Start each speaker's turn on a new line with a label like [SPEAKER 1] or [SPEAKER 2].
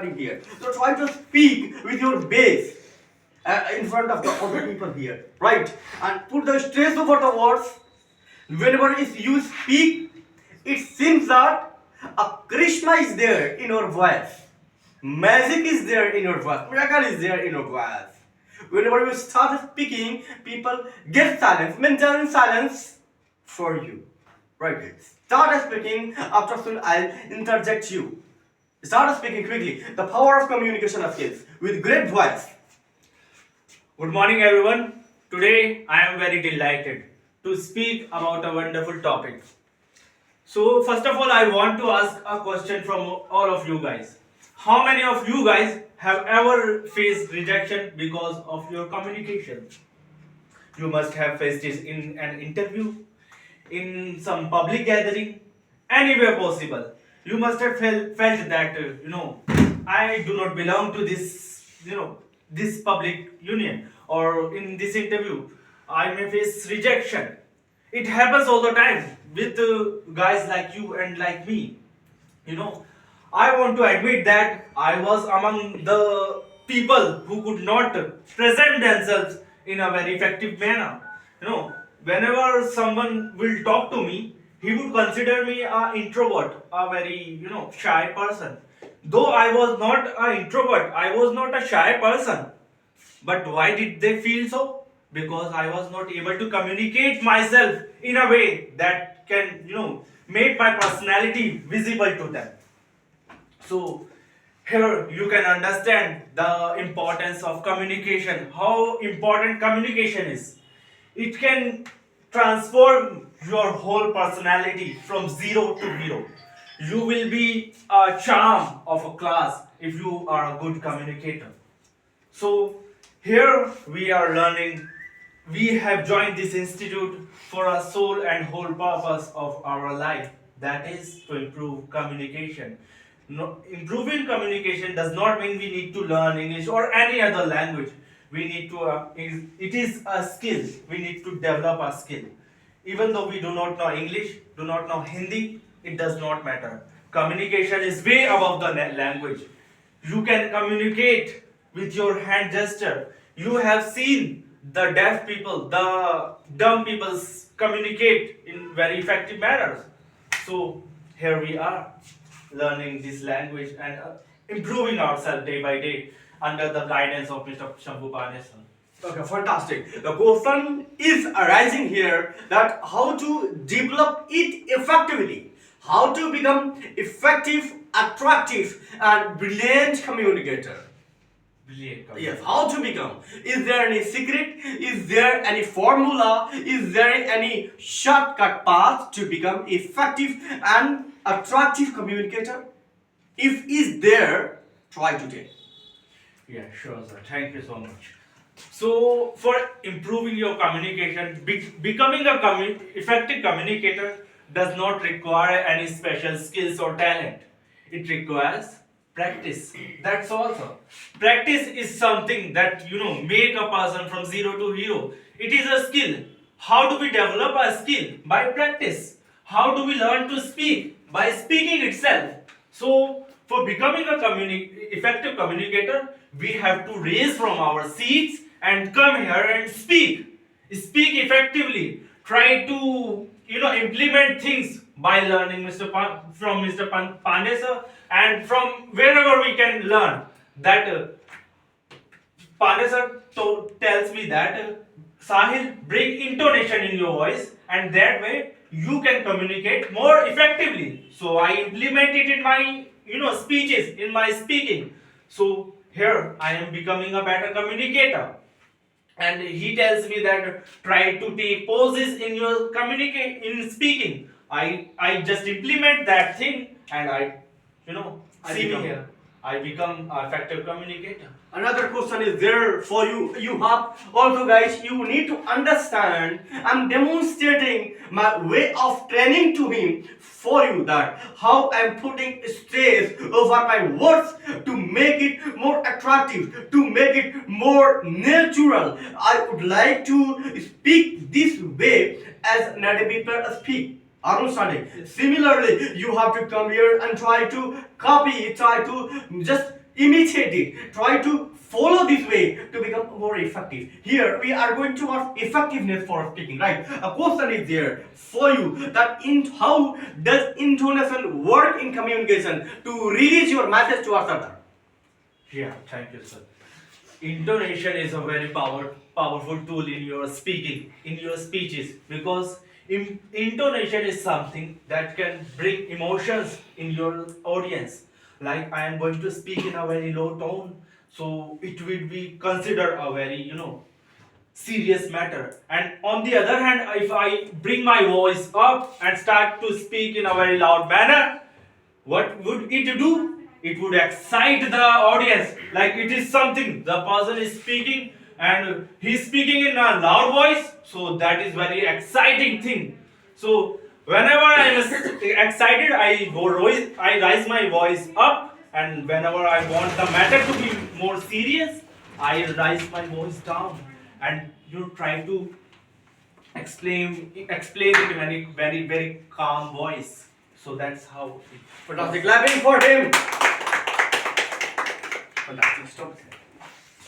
[SPEAKER 1] studying here. So try to speak with your base in front of the other people here, right? And put the stress over the words. Whenever you speak, it seems that a charisma is there in your voice. Magic is there in your voice. Miracle is there in your voice. Whenever you start speaking, people get silence, maintain silence for you. Right? Start speaking. After soon, I'll interject you. Start speaking quickly. The power of communication skills with great voice.
[SPEAKER 2] Good morning, everyone. Today, I am very delighted to speak about a wonderful topic. So, first of all, I want to ask a question from all of you guys. How many of you guys have ever faced rejection because of your communication? You must have faced it in an interview, in some public gathering, anywhere possible. You must have felt that, I do not belong to this public union, or in this interview, I may face rejection. It happens all the time with guys like you and like me. You know, I want to admit that I was among the people who could not present themselves in a very effective manner. Whenever someone will talk to me, he would consider me an introvert, a very shy person. Though I was not an introvert, I was not a shy person. But why did they feel so? Because I was not able to communicate myself in a way that can, make my personality visible to them. So here you can understand the importance of communication, how important communication is. It can transform your whole personality from zero to hero. You will be a charm of a class if you are a good communicator. So here we are learning, we have joined this institute for a sole and whole purpose of our life, that is to improve communication. No, improving communication does not mean we need to learn English or any other language. We need to, it is a skill, we need to develop a skill. Even though we do not know English, do not know Hindi, it does not matter. Communication is way above the language. You can communicate with your hand gesture. You have seen the deaf people, the dumb people communicate in very effective manners. So here we are learning this language and improving ourselves day by day under the guidance of Mr. Shambhu Panesan.
[SPEAKER 1] Okay, fantastic. The question is arising here that how to develop it effectively, how to become effective, attractive, and brilliant communicator.
[SPEAKER 2] Brilliant.
[SPEAKER 1] Yes, how to become? Is there any secret? Is there any formula? Is there any shortcut path to become effective and attractive communicator? If is there, try today.
[SPEAKER 2] Yeah, sure, sir. Thank you so much. So, for improving your communication, becoming a effective communicator does not require any special skills or talent. It requires practice. That's all, sir. Practice is something that make a person from zero to hero. It is a skill. How do we develop a skill? By practice. How do we learn to speak? By speaking itself. So, for becoming a effective communicator, we have to raise from our seats and come here and speak. Speak effectively. Try to implement things by learning from Mr. Pandey sir, and from wherever we can learn. That Pandey sir tells me that Sahil, bring intonation in your voice, and that way you can communicate more effectively. So I implement it in my speeches, in my speaking. So here I am becoming a better communicator. And he tells me that try to take pauses in your in speaking. I just implement that thing, and
[SPEAKER 1] I
[SPEAKER 2] see me
[SPEAKER 1] become-
[SPEAKER 2] here. I become an effective communicator.
[SPEAKER 1] Another question is there for you. You have also, guys, you need to understand. I'm demonstrating my way of training to him for you, that how I'm putting stress over my words to make it more attractive, to make it more natural. I would like to speak this way as native people speak. Understanding. Similarly, you have to come here and try to copy, try to just imitate it. Try to follow this way to become more effective. Here we are going towards effectiveness for speaking, right? A question is there for you that how does intonation work in communication to release your message towards other?
[SPEAKER 2] Yeah, thank you, sir. Intonation is a very powerful tool in your speaking, in your speeches, because intonation is something that can bring emotions in your audience. Like I am going to speak in a very low tone, so it will be considered a very, serious matter. And on the other hand, if I bring my voice up and start to speak in a very loud manner, what would it do? It would excite the audience. Like it is something the person is speaking and he's speaking in a loud voice, so that is very exciting thing. So whenever I am excited, I rise my voice up, and whenever I want the matter to be more serious, I rise my voice down, and you try to explain it in a very calm voice. So that's how it.
[SPEAKER 1] Fantastic. Clapping for him. Fantastic. Stop.